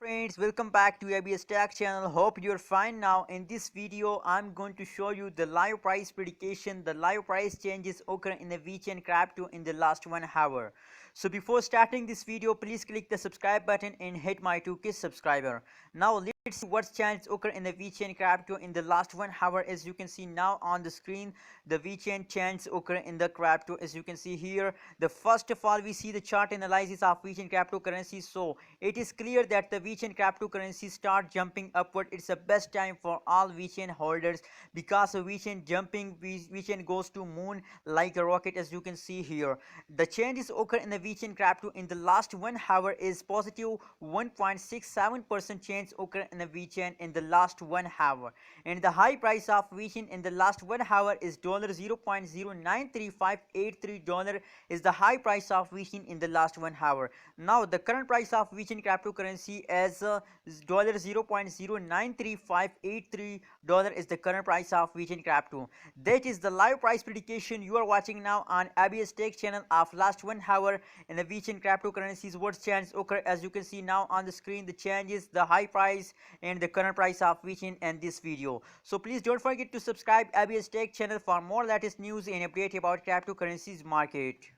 Friends, welcome back to ABS Tech channel. Hope you're fine. Now in this video I'm going to show you the live price prediction. The live price changes occur in the Vechain crypto in the last 1 hour. So before starting this video, please click the subscribe button and hit my 2k subscriber. Now let's see what changes occur in the Vechain crypto in the last 1 hour. As you can see now on the screen, the Vechain changes occur in the crypto. As you can see here, the first of all we see the chart analysis of Vechain cryptocurrency. So it is clear that the Vechain cryptocurrency start jumping upward. It's the best time for all Vechain holders because of Vechain jumping. Vechain goes to moon like a rocket. As you can see here, the changes occur in the Vechain crypto in the last 1 hour is positive 1.67% change occur in the Vechain in the last 1 hour, and the high price of Vechain in the last 1 hour is $0.093583 is the high price of Vechain in the last 1 hour. Now the current price of Vechain cryptocurrency as $0.093583 is the current price of Vechain crypto. That is the live price prediction you are watching now on ABS Tech channel of last 1 hour in the Vechain cryptocurrencies. What changes occur? As you can see now on the screen, the changes, the high price and the current price of Vechain in this video. So please don't forget to subscribe ABS Tech channel for more latest news and update about cryptocurrencies market.